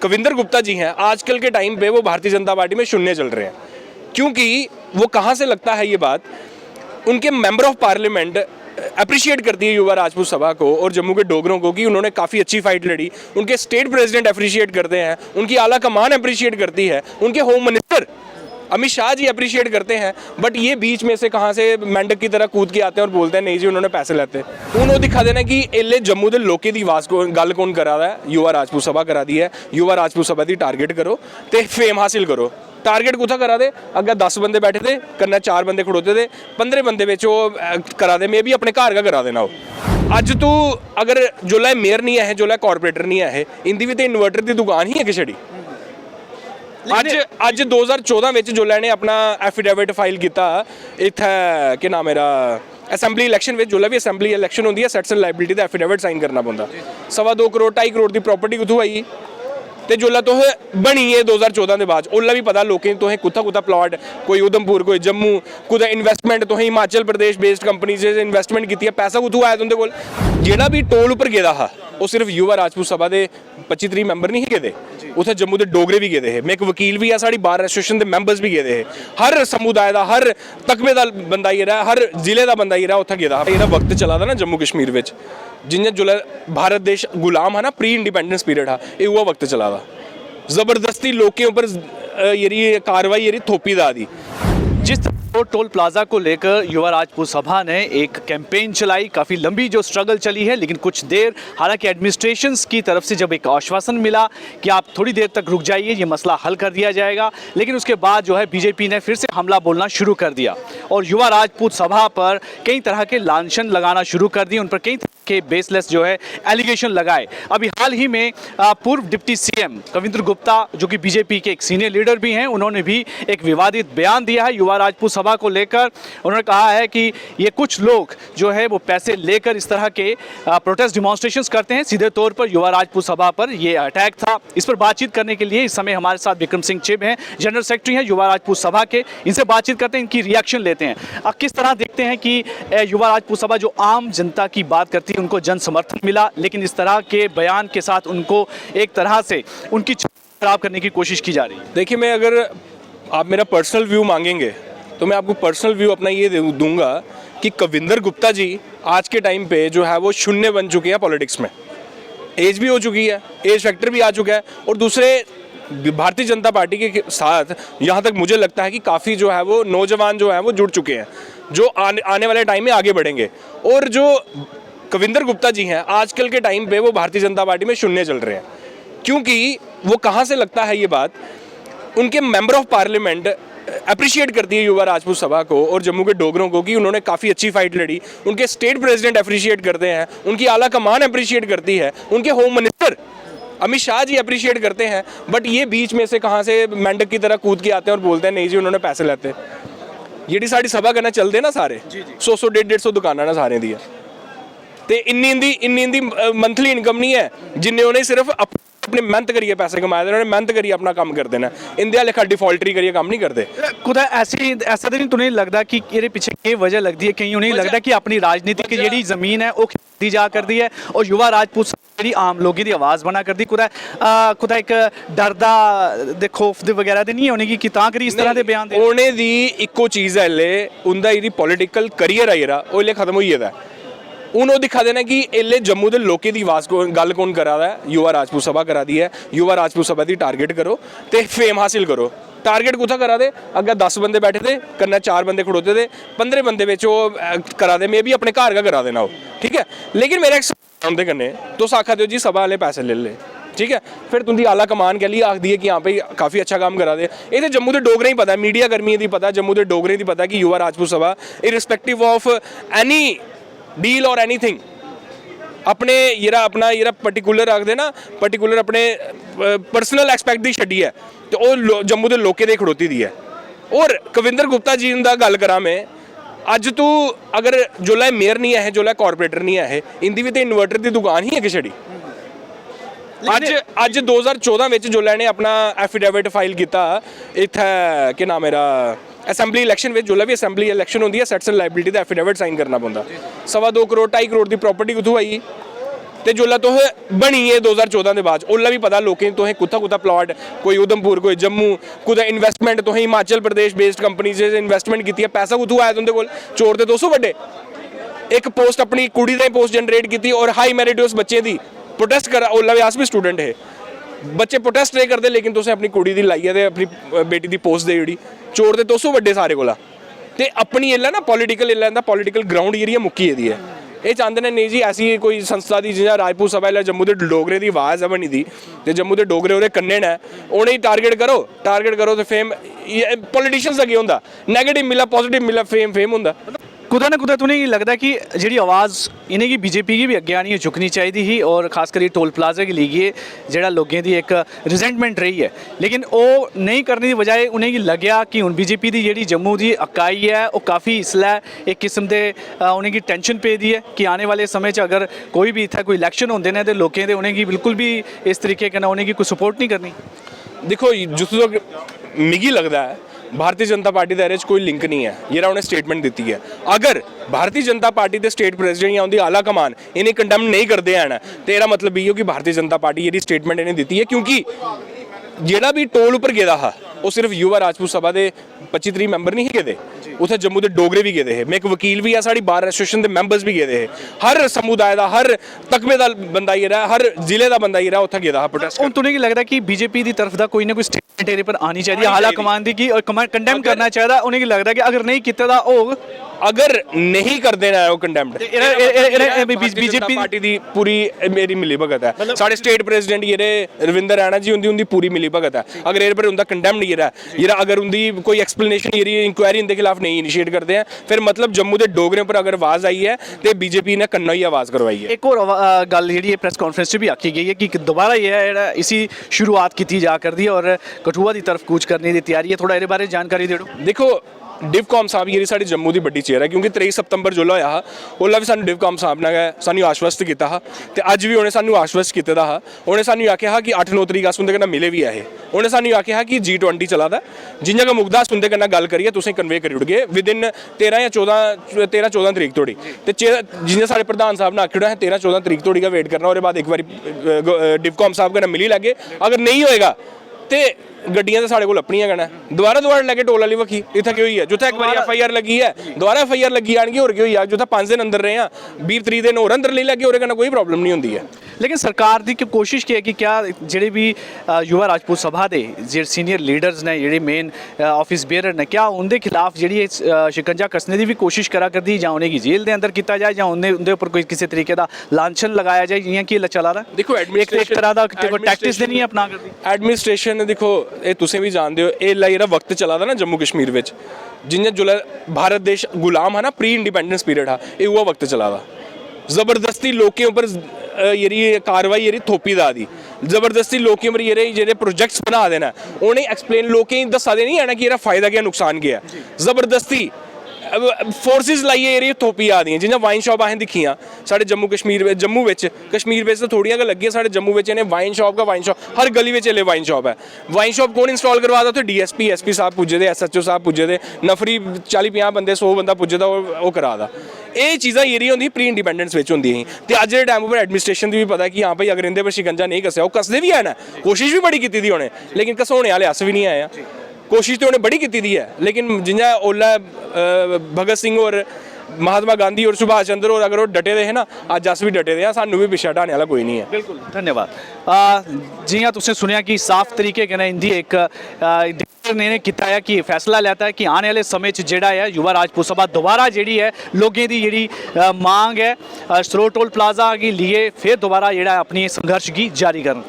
कविंदर गुप्ता जी हैं, आजकल के टाइम पे वो भारतीय जनता पार्टी में शून्य चल रहे हैं। क्योंकि वो कहाँ से लगता है ये बात, उनके मेंबर ऑफ पार्लियामेंट अप्रिशिएट करती है युवा राजपूत सभा को और जम्मू के डोगरों को कि उन्होंने काफ़ी अच्छी फाइट लड़ी। उनके स्टेट प्रेसिडेंट अप्रिशिएट करते हैं, उनकी आला कमान अप्रिशिएट करती है, उनके home minister Amit Shah ji appreciate करते हैं। बट ये बीच में से कहाँ से मेंढक की तरह कूद के आते हैं और बोलते हैं नहीं जी उन्होंने पैसे लेते। उन्होंने दिखा देना कि इले जम्मू के लोके की आवाज़ को गल कौन करा है, युवा राजपूत सभा करा दी है। युवा राजपूत सभा की टारगेट करो तो फेम हासिल करो। टारगेट कुत्थै करा दे, अगर 10 बंदे बैठे थे, कन्नै 4 बंदे खड़ोते थे, 15 बंदे बिच करा दे, मे भी अपने घर का करा देना। अज तू अगर जोल्लै मेयर नहीं है, जोल्लै कारपोरेटर नहीं है, इंदी भी तो इन्वर्टर की दुकान ही है छड़ी। अज 2014 में जोल्लै ने अपना एफिडेविट फाइल किया इत्थै के नाम मेरा असैंबली इलैक्शन में, जोल्लै भी असैंबली इलैक्शन होंदी है सैट्स एंड लाइबिलिटी का एफिडेविट साइन करना पौंदा। 2.25 करोड़ 2.5 करोड़ की प्रॉपर्टी कुत्थों आई ते जोल्लै तुस बनी है 2014 के बाद, ओल्लै भी पता लोकें तुसें कुत्थै कुत्थै प्लाट, कोई उधमपुर कोई जम्मू, कुदै इन्वेस्टमेंट तुसें हिमाचल प्रदेश बेस्ड कंपनी च इन्वेस्टमेंट की है, पैसा कुत्थों आया तुंदे कोल। जेह्ड़ा भी टोल उप्पर गेदा हा वो सिर्फ युवा राजपूत सभा के 25-30 मैंबर नहीं गेदे, उत्थे जम्मू के डोगरे भी गेदे हे। मैं एक वकील भी है, साड़ी बार एसोसिएशन के मैंबर्स भी गेदे हे। हर समुदाय का, हर तकबे का बंदा ही रहा, हर जिले का बंदा ही रहा उत्थे गेदा। जेह्ड़ा वक्त चला दा ना जम्मू कश्मीर विच, जियां जोल्लै भारत देश गुलाम है ना, प्री इंडिपेंडेंस पीरियड हा, ये उहा वक्त चला दा। जबरदस्ती लोगों ऊपर ये कार्रवाई ये थोपी दा दी। जिस टोल प्लाजा को लेकर युवा राजपूत सभा ने एक कैंपेन चलाई, काफ़ी लंबी जो स्ट्रगल चली है, लेकिन कुछ देर हालांकि एडमिनिस्ट्रेशंस की तरफ से जब एक आश्वासन मिला कि आप थोड़ी देर तक रुक जाइए, ये मसला हल कर दिया जाएगा, लेकिन उसके बाद जो है बीजेपी ने फिर से हमला बोलना शुरू कर दिया और युवा राजपूत सभा पर कई तरह के लांछन लगाना शुरू कर दिए, उन पर कई के बेसलेस जो है एलिगेशन लगाए। अभी हाल ही में पूर्व डिप्टी सीएम कविंदर गुप्ता जो कि बीजेपी के एक सीनियर लीडर भी हैं, उन्होंने भी एक विवादित बयान दिया है युवा राजपूत सभा को लेकर। उन्होंने कहा है कि ये कुछ लोग जो है वो पैसे लेकर इस तरह के प्रोटेस्ट डिमॉन्स्ट्रेशंस करते हैं, सीधे तौर पर युवा राजपूत सभा पर ये अटैक था। इस पर बातचीत करने के लिए इस समय हमारे साथ विक्रम सिंह चिब हैं, जनरल सेक्रेटरी हैं युवा राजपूत सभा के। इनसे बातचीत करते हैं, इनकी रिएक्शन लेते हैं। अब किस तरह देखते हैं कि युवा राजपूत सभा जो आम जनता की बात करती है उनको जन समर्थन मिला, लेकिन इस तरह के बयान के साथ उनको एक तरह से उनकी खराब करने की कोशिश की जा रही है। देखिए, मैं अगर आप मेरा पर्सनल व्यू मांगेंगे तो मैं आपको पर्सनल व्यू अपना ये दूंगा कि कविंदर गुप्ता जी आज के टाइम पे जो है वो शून्य बन चुके हैं पॉलिटिक्स में। एज भी हो चुकी है, एज फैक्टर भी आ चुका है, और दूसरे भारतीय जनता पार्टी के साथ यहाँ तक मुझे लगता है कि काफ़ी जो है वो नौजवान जो है वो जुड़ चुके हैं, जो आने वाले टाइम में आगे बढ़ेंगे। और जो कविंदर गुप्ता जी हैं, आजकल के टाइम पे वो भारतीय जनता पार्टी में शून्य चल रहे हैं। क्योंकि वो कहाँ से लगता है ये बात, उनके मेंबर ऑफ पार्लियामेंट अप्रिशिएट करती है युवा राजपूत सभा को और जम्मू के डोगरों को कि उन्होंने काफ़ी अच्छी फाइट लड़ी। उनके स्टेट प्रेसिडेंट अप्रिशिएट करते हैं, उनकी आला कमान अप्रिशिएट करती है, उनके home minister Amit Shah ji appreciate करते हैं। बट ये बीच में से कहाँ से मेंढक की तरह कूद के आते हैं और बोलते हैं नहीं जी उन्होंने पैसे लेते। जी साड़ी सभा करना चलते ना सारे 100 150 दुकाना ना सारे दी ते इन्नी मंथली इनकम नहीं है जिन्हें उन्हें सिर्फ अपनी मेहनत करिए पैसे कमाए, उन्होंने मेहनत करिए अपना काम कर देना। इंडिया लेखा डिफॉल्टरी करिए काम नहीं करते। कुदा ऐसा तो नहीं तुम्हें लगता कि ये पीछे क्या वजह लगती है, कहीं उन्हें लगता कि अपनी राजनीति की जी जमीन है वो खरीदी जा कर दी है और युवा राजपूत जी आम लोगों की आवाज़ बना कर दी। कुदा एक डर दा दे खौफ दे वगैरह दे नहीं होने की तां करी इस तरह के बयान दे होने दी इक्को चीज़ है, ले उनका ये पॉलिटिकल करियर है जेह्ड़ा वो इसले खत्म हो गेदा। हूँ वो दिखा देना कि इले जम्मू के लोके की आवाज़ को गल कौन करा है, युवा राजपूत सभा करा दी है। युवा राजपूत सभा की टारगेट करो तो फेम हासिल करो। टारगेट कुत्थै करा दे, अगर 10 बंदे बैठे थे, कन्नै 4 बंदे खड़ोते थे, 15 बंदे बिच करा दे, मे भी अपने घर का करा देना। ठीक है, लेकिन मेरा एक उनके कन्नै तुस आखा दो जी सभा वाले पैसे ले ले, ठीक है, फिर तुंदी आला कमान कह ली आखदी है कि यहाँ पे काफ़ी अच्छा काम करा दे। ये तो जम्मू के डोगरे ही पता, मीडिया कर्मियों की पता, जम्मू के डोगरे की पता कि युवा राजपूत सभा इरिस्पेक्टिव ऑफ एनी डील और एनीथिंग अपने अपना पर्टिकुलर आखते ना, पर्टिकुलर अपने पर्सनल एक्सपैक्ट की छड्डी है तो वो जम्मू के लोके दे खड़ोती दी है। और कविंदर गुप्ता जी का गल करा मैं, अज तू अगर जोल्लै मेयर नहीं है, जोल्लै कारपोरेटर नहीं है, इंदी भी तो इन्वर्टर की दुकान ही है छड़ी। अज 2014 में जोल्लै ने अपना एफिडेविट फाइल किया इत्थै के नाम मेरा असैंबली इलैक्शन में, जोल्लै भी असैंबली इलैक्शन होंदी है सैट्स एंड लाइबिलिटी का एफिडेविट साइन करना पौंदा। 2.25 करोड़ 2.5 करोड़ की प्रॉपर्टी कुत्थों आई ते जोल्लै तुस बनी गे 2014 के बाद ओल्लै भी पता लोकें तुसें कुत्थै प्लाट कोई उधमपुर कोई जम्मू कुदै इन्वेस्टमेंट तुसें हिमाचल प्रदेश बेस्ड कंपनी च इन्वेस्टमेंट की पैसा कुत्थूं आया तुंदे कोल चोर ते 200 बड्डे एक पोस्ट अपनी कुड़ी दी पोस्ट जनरेट की और हाई मैरिटोस बच्चे दी प्रोटेस्ट करा ओल्लै भी अस भी स्टूडेंट है बच्चे प्रोटेस्ट नहीं करते लेकिन तुसें अपनी कुड़ी दी लाइयै ते अपनी बेटी दी पोस्ट देई ओड़ी चोर ते 200 बड्डे सारे कोला ते अपनी एल्लै ना पॉलिटिकल एल्लै इंदा पॉलिटिकल ग्राउंड जेह्ड़ी मुक्की गेदी है ये चाहते हैं नहीं जी ऐसी कोई संस्था दी जि'यां राजपूत सभा ऐ जम्मू के डोगरे की आवाज़ है बनी दी ते जम्मू के डोगरे ओह्दे कन्नै न उ'नेंगी टारगेट करो तो फेम पॉलिटिशियंस अग्गें होंदा नैगेटिव मिला पॉजिटिव मिला फेम होंदा कुदै ना कुदै तुसेंगी लगदा कि जेह्ड़ी आवाज़ इनेंगी बीजेपी गी भी अग्गें आनियै चुक्कनी चाहिदी ही और खास करियै टोल प्लाजा गी लेइयै जेह्ड़ा लोकें दी एक रिजेंटमेंट रही है लेकिन ओह् नेईं करने दी बजाय उनेंगी लग्गेआ कि हुन बीजेपी दी जेह्ड़ी जम्मू दी इकाई है ओह् काफ़ी इसलै एक किस्म दे उनेंगी टेंशन पेदी है कि आने वाले समय च अगर कोई भी इत्थै कोई इलैक्शन होंदे ने ते लोकें दे उनेंगी बिल्कुल भी इस तरीके कन्नै उनेंगी कोई सपोर्ट नहीं करनी देखो जित्थों तक मिगी लगदा है भारतीय जनता पार्टी का कोई लिंक नहीं है ये उन्हें स्टेटमेंट दी है अगर भारतीय जनता पार्टी के स्टेट प्रेसिडेंट या उनकी आला कमान इन्हें कंडेम नहीं करते हैं तो यह मतलब इो कि भारतीय जनता पार्टी ये स्टेटमेंट इन्हें दी है क्योंकि जोड़ा भी टोल उपर गेदा हा वो सिर्फ युवा राजपूत सभा के 25-30 मैंबर नहीं गेदे उत्थे जम्मू के डोगरे भी गेदे मैं एक वकील भी है साड़ी बार एसोसीएशन के मैंबर्स भी गेदे हर समुदाय का हर तकबे का बंदा जेह्ड़ा हर जिले का बंदा जेह्ड़ा उत्थे गेदा हा प्रोटेस्ट हूँ तुसेंगी लगदा कि बीजेपी की तरफ का कोई ना कोई स्टेटमेंट एह्दे पर आनी चाहिए आला कमान दी कि कंडेम करना चाहिए उन्हेंगी लगदा कि अगर नहीं कीते दा होग अगर नहीं करते ना वो कंडेम्ड बीजेपी पार्टी की पूरी मेरी मिली भगत है साढ़े स्टेट प्रेसिडेंट ये रविंदर रैना जी उनकी पूरी मिली भगत है अगर ये पर उनका कंडेम्ड ये अगर उनकी कोई एक्सप्लेनेशन ये इंक्वायरी इनके खिलाफ नहीं इनिशिएट करते हैं फिर मतलब जम्मू के डोगरे पर अगर आवाज़ आई है तो बीजेपी ने कन्ना ही आवाज़ करवाई है एक और गल जी प्रेस कॉन्फ्रेंस भी आखी गई है कि दोबारा ये इसी शुरुआत की जा करती है और कठुआ की तरफ कूच करने की तैयारी है थोड़ा ये बारे जानकारी दे दो देखो डिवकॉम साहब ये साड़ी जम्मू की बड़ी चेयर है क्योंकि 23 सितंबर जो होया हा ओल्लै भी सानूं डिवकॉम साहब ने सानूं आश्वस्त किया हा ते अज भी उन्हें सानूं आश्वस्त किए दा हा उन्हें सानूं आख्या हा कि 8-9 तरीक अस उंदे कन्नै मिले भी है उन्हें सानूं आख्या हा कि G20 चला दा जि'यां गै मुकदा अस उंदे कन्नै गल करियै तुसें कन्वे करी ओड़गे विदिन 13-14 तरीक धोड़ी ते जि'यां साढ़े प्रधान साहब ने आखी ओड़ा 13-14 तरीक धोड़ी गै वेट करना ओह्दे बाद एक बारी डिवकॉम साहब कन्नै मिली लैगे अगर नहीं होएगा ते गड्डियां तो साढ़े को अपनियां गै दोबारा लैके टोल वाली बक्खी इत्थै केह् होई है जित्थै एक बार FIR लगी है दोबारा FIR लगी जाएगी होर केह् होई जाग जित्थै 5 दिन अंदर रहे हैं 20-30 दिन होर अंदर ले लैगे ओह्दे कन्नै कोई प्रॉब्लम नहीं होंदी है लेकिन सरकार की कोशिश की है कि क्या जेह्ड़े भी युवा राजपूत सभा के जे सीनियर लीडर्स ने जेह्ड़े मेन ऑफिस बेयर ने क्या उनके खिलाफ जी शिकंजा कसने की भी कोशिश करा करदी जां उनेंगी जेल के अंदर किया जाए जां उनके उपर कोई किसी तरीके का लांछन लगाया जाए जि'यां कि चला रहा देखो एक तरह का टैक्टिस देनी है अपना करदी एडमिनिस्ट्रेशन देखो ये तुसें भी जानते हो ये जेह्ड़ा वक्त चला दा ना जम्मू कश्मीर विच जि'यां जोल्लै भारत देश गुलाम हा ना प्री इंडिपेंडेंस पीरियड हा ये उ'आ वक्त चला दा जबरदस्ती लोकें उपर जेह्ड़ी कार्रवाई जेह्ड़ी थोपी दा दी जबरदस्ती लोकें उपर जेह्ड़े प्रोजेक्ट्स बना दे न उ'नेंगी एक्सप्लेन लोकें गी दस्सा दे नहीं है ना कि एह्दा फायदा केह् नुकसान केह् है जबरदस्ती फोर्सिस लाइयै जेह्ड़ी थोपी आ दियां जि'यां वाइन शॉप असें दिक्खियां साढ़े जम्मू बिच कश्मीर बिच तो थोड़ियां गै लग्गियां साढ़े जम्मू बिच इ'नें वाइन शॉप हर गली बिच एल्ले वाइन शॉप है वाइन शॉप कौन इंस्टॉल करवा दा उत्थै DSP SP साहब पुज्जे दे SHO साहब पुज्जे दे नफरी 40-50 बंदे 100 बंदा पुज्जे दा ओह् करा दा ये चीज़ां जेह्ड़ियां होंदी प्री इंडिपेंडेंस बिच होंदी ही ते अज्ज दे टाइम उप्पर एडमिनिस्ट्रेशन दी भी पता कि हाँ भाई अगर इंदे पर शिकंजा नहीं कसेआ ओह् कसदे भी हैन कोशिश भी बड़ी कीती दी उ'नें लेकिन घसोने आह्ले अस भी नहीं आए कोशिश तो उन्हें बड़ी की दी है लेकिन जि'यां ओल्लै भगत सिंह और महात्मा गांधी और सुभाष चंद्र और अगर वो डटे दे है ना अज अस भी डटे दे हैं सानू भी पिछे हटाने वाला कोई नहीं है बिल्कुल धन्यवाद जि'यां तुसें सुनिया कि साफ तरीके कन्नै इंदी एक ने कीता है कि फैसला लैता है कि आने वाले समय च जेह्ड़ा है युवा राजपूत सभा दोबारा जेह्ड़ी है लोगों की जेह्ड़ी मांग है सरोड टोल प्लाजा गी लिए फिर दोबारा जेह्ड़ा अपनी संघर्ष गी जारी करन